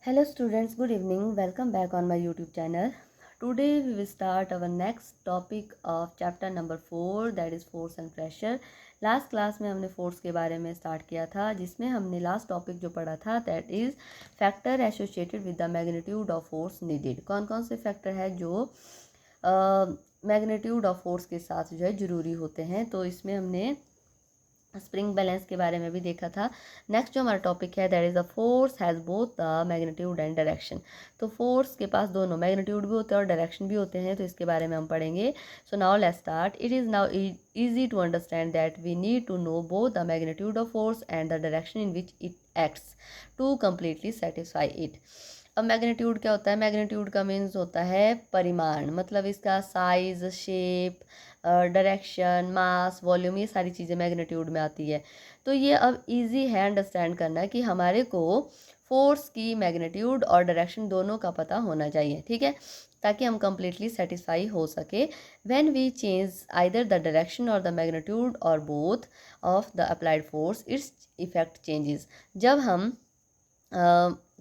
Hello students, good evening. Welcome back on my YouTube channel. Today we will start our next topic of chapter number 4, that is force and pressure. Last class में हमने force के बारे में start किया था, जिसमें हमने last topic जो पढ़ा था that is factor associated with the magnitude of force needed. कौन कौन से फैक्टर है जो मैग्नीट्यूड ऑफ फोर्स के साथ जो है ज़रूरी होते हैं। तो इसमें हमने स्प्रिंग बैलेंस के बारे में भी देखा था। नेक्स्ट जो हमारा टॉपिक है that is the force has both the magnitude and direction. तो फोर्स के पास दोनों मैग्नीट्यूड भी होते हैं और डायरेक्शन भी होते हैं, तो इसके बारे में हम पढ़ेंगे। So now let's start. It is now easy to understand that we need to know both the magnitude of force and the direction in which it acts to completely satisfy it. अब magnitude क्या होता है? Magnitude का means होता है परिमाण, मतलब इसका साइज, शेप, डायरेक्शन, मास, वॉल्यूम, ये सारी चीज़ें मैग्नीट्यूड में आती है। तो ये अब इजी है अंडरस्टैंड करना कि हमारे को फोर्स की मैग्नीट्यूड और डायरेक्शन दोनों का पता होना चाहिए, ठीक है, ताकि हम कम्प्लीटली सेटिस्फाई हो सके। When we change either the direction or the magnitude or both of the applied force its effect changes. जब हम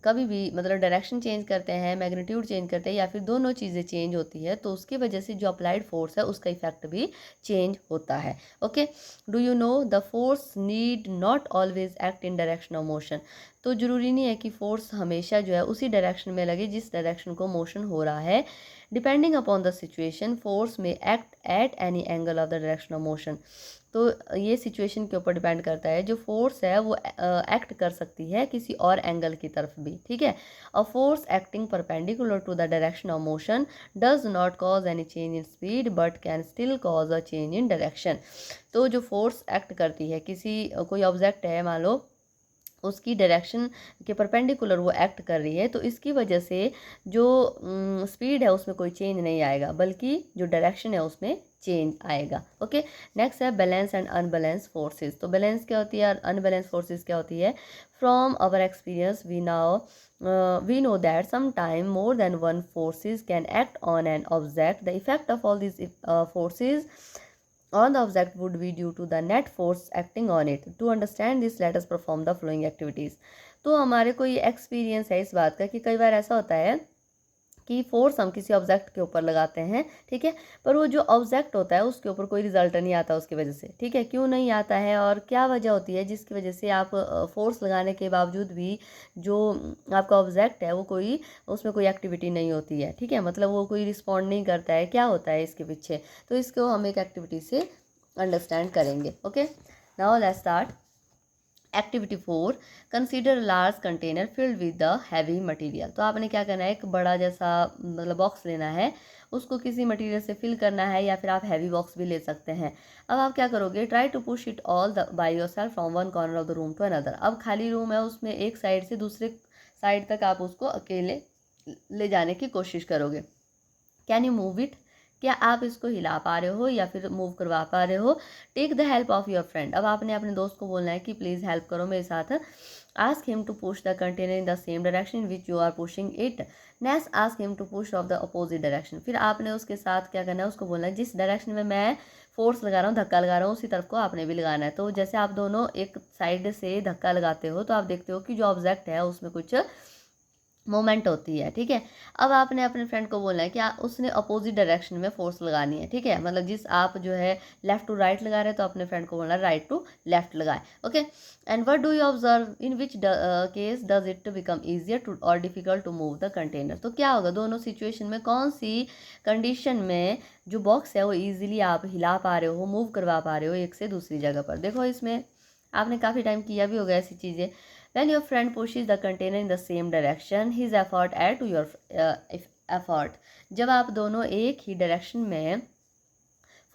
कभी भी मतलब डायरेक्शन चेंज करते हैं, मैग्नीट्यूड चेंज करते हैं, या फिर दोनों चीज़ें चेंज होती है, तो उसकी वजह से जो अप्लाइड फोर्स है उसका इफेक्ट भी चेंज होता है। Okay, do you know the force need not always act in direction of motion. तो ज़रूरी नहीं है कि फोर्स हमेशा जो है उसी डायरेक्शन में लगे जिस डायरेक्शन को मोशन हो रहा है। Depending upon the situation force में act at any angle of the direction of motion. तो ये सिचुएशन के ऊपर डिपेंड करता है। जो फोर्स है वो एक्ट कर सकती है किसी और एंगल की तरफ भी, ठीक है। A force acting perpendicular to the direction of motion does not cause any change in speed but can still cause a change in direction. तो जो फोर्स एक्ट करती है, किसी कोई ऑब्जेक्ट है, मान लो उसकी डायरेक्शन के परपेंडिकुलर वो एक्ट कर रही है, तो इसकी वजह से जो स्पीड है उसमें कोई चेंज नहीं आएगा, बल्कि जो डायरेक्शन है उसमें चेंज आएगा। ओके, नेक्स्ट है बैलेंस एंड अनबैलेंस फोर्सेस। तो बैलेंस क्या होती है और अनबैलेंस फोर्सेस क्या होती है? From our experience we know that sometime more than one forces can act on an object. The effect of all these forces on the object would be due to the net force acting on it. To understand this, let us perform the following activities. तो हमारे को ये experience है इस बात का कि कई बार ऐसा होता है कि फोर्स हम किसी ऑब्जेक्ट के ऊपर लगाते हैं, ठीक है, पर वो जो ऑब्जेक्ट होता है उसके ऊपर कोई रिजल्ट नहीं आता उसकी वजह से, ठीक है। क्यों नहीं आता है और क्या वजह होती है जिसकी वजह से आप फोर्स लगाने के बावजूद भी जो आपका ऑब्जेक्ट है वो कोई उसमें कोई एक्टिविटी नहीं होती है, ठीक है, मतलब वो कोई रिस्पॉन्ड नहीं करता है, क्या होता है इसके पीछे? तो इसको हम एक एक्टिविटी से अंडरस्टैंड करेंगे। Okay, now let's start. Activity 4, consider large container filled with the heavy material. तो आपने क्या करना है, एक बड़ा जैसा मतलब बॉक्स लेना है, उसको किसी मटेरियल से फिल करना है, या फिर आप हैवी बॉक्स भी ले सकते हैं। अब आप क्या करोगे, try to push it all by yourself from one corner of the room to another. अब खाली रूम है, उसमें एक साइड से दूसरे साइड तक आप उसको अकेले ले जाने की कोशिश करोगे। Can you move it? क्या आप इसको हिला पा रहे हो या फिर मूव करवा पा रहे हो? Take the help of your friend. अब आपने अपने दोस्त को बोलना है कि प्लीज़ हेल्प करो मेरे साथ। Ask him to push the container in the same direction in which you are pushing it. Next ask him to push of the opposite direction. फिर आपने उसके साथ क्या करना है, उसको बोलना है जिस डायरेक्शन में मैं फोर्स लगा रहा हूँ, धक्का लगा रहा हूँ, उसी तरफ को आपने भी लगाना है। तो जैसे आप दोनों एक साइड से धक्का लगाते हो तो आप देखते हो कि जो ऑब्जेक्ट है उसमें कुछ मोमेंट होती है, ठीक है। अब आपने अपने फ्रेंड को बोलना है कि उसने अपोजिट डायरेक्शन में फोर्स लगानी है, ठीक है, मतलब जिस आप जो है लेफ्ट टू राइट लगा रहे हैं तो अपने फ्रेंड को बोलना है राइट टू लेफ्ट लगाए। Okay, and what do you observe, in which case does it become easier to और difficult to move the container. तो क्या होगा, दोनों सिचुएशन में कौन सी कंडीशन में जो बॉक्स है वो ईजिली आप हिला पा रहे हो, मूव करवा पा रहे हो एक से दूसरी जगह पर? देखो इसमें आपने काफ़ी टाइम किया भी होगा ऐसी चीज़ें। When your friend pushes the container in the same direction, his effort add to your effort. जब आप दोनों एक ही डायरेक्शन में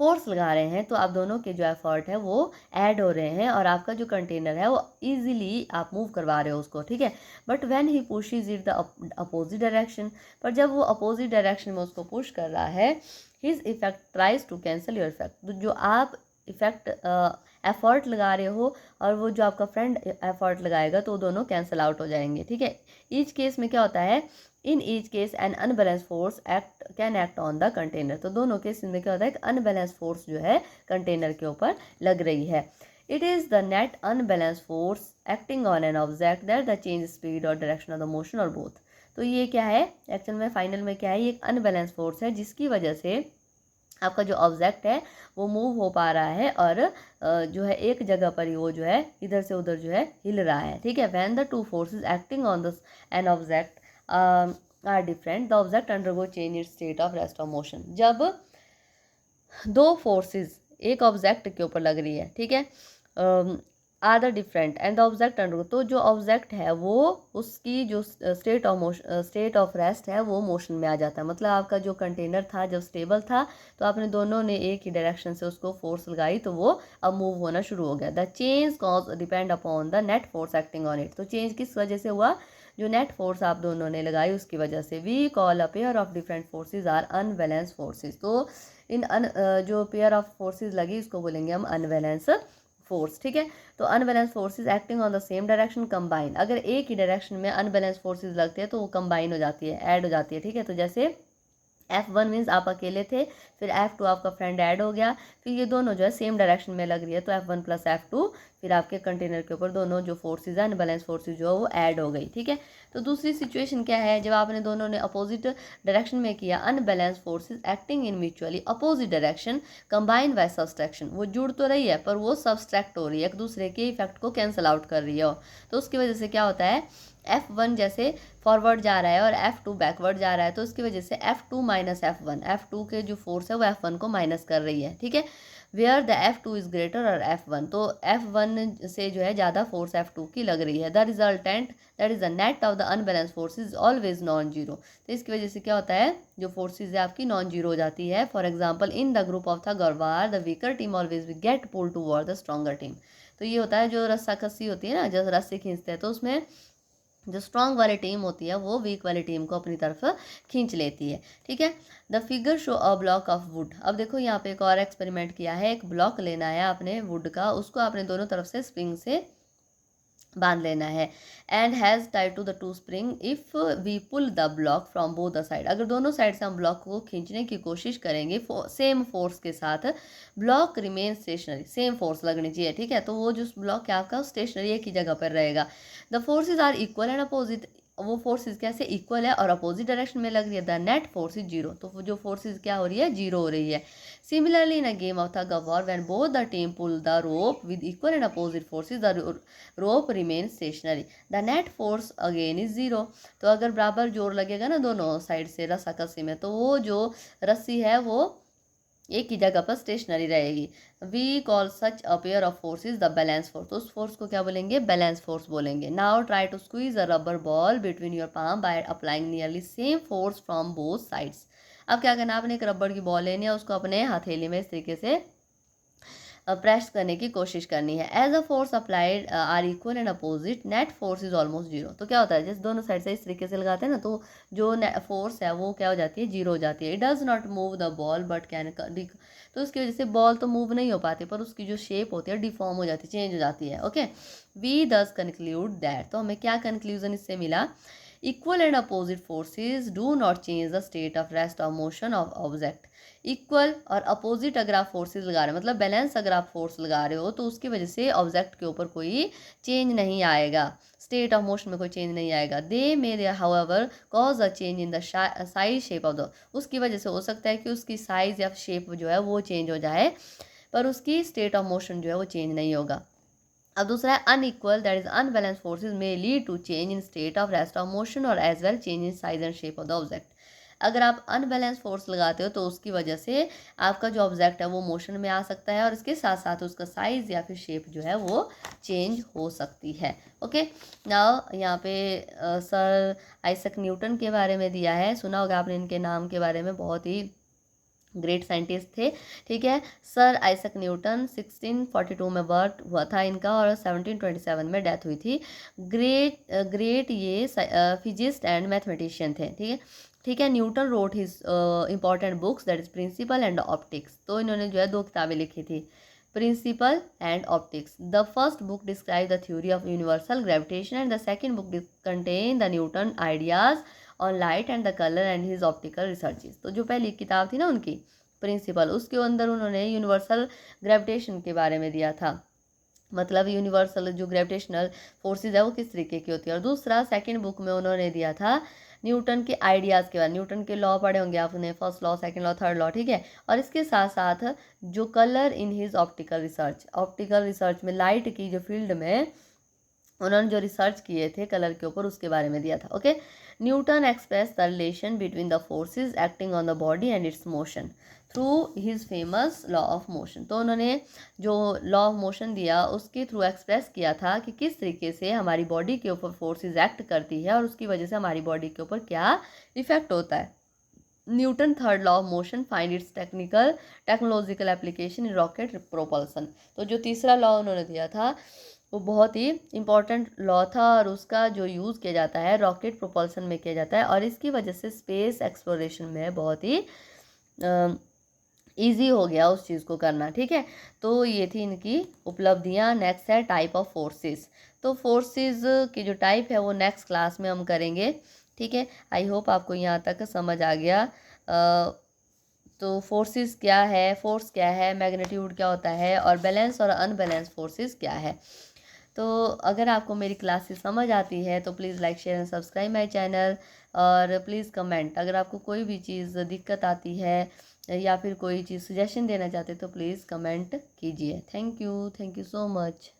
फोर्स लगा रहे हैं तो आप दोनों के जो एफर्ट है वो ऐड हो रहे हैं और आपका जो कंटेनर है वो इजीली आप मूव करवा रहे हो उसको, ठीक है। But when he pushes it the opposite direction, पर जब वो अपोजिट डायरेक्शन में उसको पुश कर रहा है, his effect tries to cancel your effect. तो जो आप इफेक्ट एफर्ट लगा रहे हो और वो जो आपका फ्रेंड एफर्ट लगाएगा तो दोनों कैंसिल आउट हो जाएंगे, ठीक है। ईच केस में क्या होता है, in each case an unbalance force can act on the container. तो दोनों केस में क्या होता है, एक अनबैलेंस फोर्स जो है कंटेनर के ऊपर लग रही है। It is the net unbalance force acting on an object that the change speed और डायरेक्शन ऑफ द मोशन और बोथ। तो ये क्या है एक्चुअल में, फाइनल में क्या है, ये एक अनबैलेंस फोर्स है जिसकी वजह से आपका जो ऑब्जेक्ट है वो मूव हो पा रहा है और जो है एक जगह पर ही वो जो है इधर से उधर जो है हिल रहा है, ठीक है। When the two forces acting on the an object are different the object undergo change in state of rest of motion. जब दो फोर्सेस एक ऑब्जेक्ट के ऊपर लग रही है, ठीक है, are the different and the object under, तो जो ऑब्जेक्ट है वो उसकी जो state of motion, state of rest है वो मोशन में आ जाता है। मतलब आपका जो कंटेनर था जब स्टेबल था तो आपने दोनों ने एक ही डायरेक्शन से उसको फोर्स लगाई तो वो अब मूव होना शुरू हो गया। The change cause depend upon the net force acting on it. तो चेंज किस वजह से हुआ, जो नेट फोर्स आप दोनों ने लगाई उसकी वजह से। We call a pair of different forces are unbalance forces. तो इन जो पेयर ऑफ फोर्सेज लगी इसको बोलेंगे हम अनबैलेंस फोर्स, ठीक है। तो unbalance forces acting on the same direction combine, अगर एक ही डायरेक्शन में अनबैलेंस फोर्सेज लगते हैं तो वो कंबाइन हो जाती है, ऐड हो जाती है, ठीक है। तो जैसे F1 मीन्स आप अकेले थे, फिर F2 आपका फ्रेंड ऐड हो गया, फिर ये दोनों जो है सेम डायरेक्शन में लग रही है तो F1 प्लस F2, फिर आपके कंटेनर के ऊपर दोनों जो फोर्सेज है अनबैलेंस फोर्सेज जो है वो ऐड हो गई, ठीक है। तो दूसरी सिचुएशन क्या है, जब आपने दोनों ने अपोजिट डायरेक्शन में किया, unbalance forces acting in mutually opposite direction combine by subtraction, वो जुड़ तो रही है पर वो सब्सट्रैक्ट हो रही है, एक दूसरे के इफेक्ट को कैंसिल आउट कर रही है। तो उसकी वजह से क्या होता है, F1 जैसे फॉरवर्ड जा रहा है और F2 बैकवर्ड जा रहा है तो उसकी वजह से F2 माइनस F1, F2 के जो फोर्स है वो F1 को माइनस कर रही है, ठीक है। Where the F2 is greater और F1, तो F1 से जो है ज़्यादा फोर्स F2 की लग रही है। The resultant that is the net of the unbalance force is always non zero. तो इसकी वजह से क्या होता है, जो फोर्सेज है आपकी नॉन जीरो हो जाती है। For example in the group of tug और war the weaker team always we get pull toward the stronger team. तो ये होता है जो रस्सा कस्सी होती है ना, जब रस्सी खींचते हैं तो उसमें जो स्ट्रॉन्ग वाली टीम होती है वो वीक वाली टीम को अपनी तरफ खींच लेती है, ठीक है। The figure show a block of would. अब देखो यहाँ पे एक और एक्सपेरिमेंट किया है, एक ब्लॉक लेना है आपने वुड का, उसको आपने दोनों तरफ से स्प्रिंग से बांध लेना है and has tied to the two spring if we pull the block from both the side. अगर दोनों साइड से हम ब्लॉक को खींचने की कोशिश करेंगे सेम फोर्स के साथ, block remain stationery, same force लगनी चाहिए, ठीक है। तो वो जो ब्लॉक है आपका स्टेशनरी एक ही जगह पर रहेगा। The forces are equal and opposite, वो फोर्सेज कैसे इक्वल है और अपोजिट डायरेक्शन में लग रही है। The net force is zero, तो जो फोर्सेज क्या हो रही है, जीरो हो रही है। Similarly in a game of tug of war when both the team pull the rope with equal and opposite forces the rope remain stationary, the net force again is zero. तो अगर बराबर जोर लगेगा ना दोनों साइड से रस्साकसी में, तो वो जो रस्सी है वो एक ही जगह पर स्टेशनरी रहेगी। We call such a pair of forces the balance force, तो उस फोर्स को क्या बोलेंगे, बैलेंस फोर्स बोलेंगे। Now try to squeeze a rubber ball between your palm by applying nearly same force from both sides. अब क्या करना, आपने एक रबड़ की बॉल लेनी है, उसको अपने हथेली में इस तरीके से प्रेस करने की कोशिश करनी है। As a force applied are equal and opposite net force is almost zero. तो क्या होता है, जैसे दोनों साइड से इस तरीके से लगाते हैं ना तो जो फोर्स है वो क्या हो जाती है, जीरो हो जाती है। It does not move the ball but can, तो उसकी वजह से बॉल तो मूव नहीं हो पाती पर उसकी जो शेप होती है डिफॉर्म हो जाती है, चेंज हो जाती है, ओके। वी दस कंक्लूड दैट, तो हमें क्या कंक्लूजन इससे मिला, equal and opposite forces do not change the state of rest of motion of object. Equal और अपोजिट अगर आप फोर्सेज लगा रहे हो, मतलब बैलेंस अगर आप फोर्स लगा रहे हो तो उसकी वजह से ऑब्जेक्ट के ऊपर कोई चेंज नहीं आएगा, स्टेट ऑफ मोशन में कोई चेंज नहीं आएगा। They may however cause a change in the size shape of the, उसकी वजह से हो सकता है कि उसकी साइज या शेप जो है वो चेंज हो जाए पर उसकी स्टेट ऑफ मोशन जो है वो चेंज नहीं होगा। अब दूसरा है unequal, that is unbalanced forces may lead to change in state of rest of motion और as well change in size and shape of the object. अगर आप अनबैलेंस फोर्स लगाते हो तो उसकी वजह से आपका जो ऑब्जेक्ट है वो मोशन में आ सकता है और इसके साथ साथ उसका साइज या फिर शेप जो है वो चेंज हो सकती है, ओके। नाउ यहाँ पे सर आइजैक न्यूटन के बारे में दिया है, सुना होगा आपने इनके नाम के बारे में, बहुत ही ग्रेट साइंटिस्ट थे, ठीक है। सर आइजैक न्यूटन 1642 में बर्थ हुआ था इनका और 1727 में डेथ हुई थी। ग्रेट ये फिजिस्ट एंड मैथमेटिशियन थे, ठीक है, ठीक है। Newton wrote his important books that is principle and optics, तो इन्होंने जो है दो किताबें लिखी थी, principle and optics. The first book describe the theory of universal gravitation and the second book contain the Newton ideas on light and the colour and his optical researches. तो जो पहली किताब थी ना उनकी प्रिंसिपल, उसके अंदर उन्होंने यूनिवर्सल ग्रेविटेशन के बारे में दिया था मतलब यूनिवर्सल जो ग्रेविटेशनल फोर्सेस है वो किस तरीके की होती है। और दूसरा सेकंड बुक में उन्होंने दिया था न्यूटन के आइडियाज़ के बारे, न्यूटन के लॉ पढ़े होंगे आपने, first law, second law, third law, ठीक है। और इसके साथ साथ जो colour in his optical research में लाइट की जो फील्ड में उन्होंने जो रिसर्च किए थे कलर के ऊपर, उसके बारे में दिया था। Okay, Newton express the relation between the forces acting on the body and it's motion through his famous law of motion. तो उन्होंने जो लॉ ऑफ मोशन दिया उसके थ्रू एक्सप्रेस किया था कि किस तरीके से हमारी बॉडी के ऊपर फोर्सेस एक्ट करती है और उसकी वजह से हमारी बॉडी के ऊपर क्या इफेक्ट होता है। Newton third law of motion find its technological application in rocket propulsion. तो जो तीसरा लॉ उन्होंने दिया था वो बहुत ही इम्पॉर्टेंट लॉ था और उसका जो यूज़ किया जाता है रॉकेट प्रोपल्सन में किया जाता है और इसकी वजह से स्पेस एक्सप्लोरेशन में बहुत ही ईजी हो गया उस चीज़ को करना, ठीक है। तो ये थी इनकी उपलब्धियाँ। नेक्स्ट है टाइप ऑफ फोर्सेस। तो फोर्सेस की जो टाइप है वो नेक्स्ट क्लास में हम करेंगे, ठीक है। आई होप आपको यहाँ तक समझ आ गया। तो फोर्सेस क्या है, फोर्स क्या है, मैग्नीट्यूड क्या होता है और बैलेंस और अनबैलेंस फोर्सेस क्या है। तो अगर आपको मेरी क्लासेस समझ आती है तो please like share and subscribe my channel और प्लीज़ कमेंट। अगर आपको कोई भी चीज़ दिक्कत आती है या फिर कोई चीज़ सजेशन देना चाहते तो प्लीज़ कमेंट कीजिए। Thank you so much.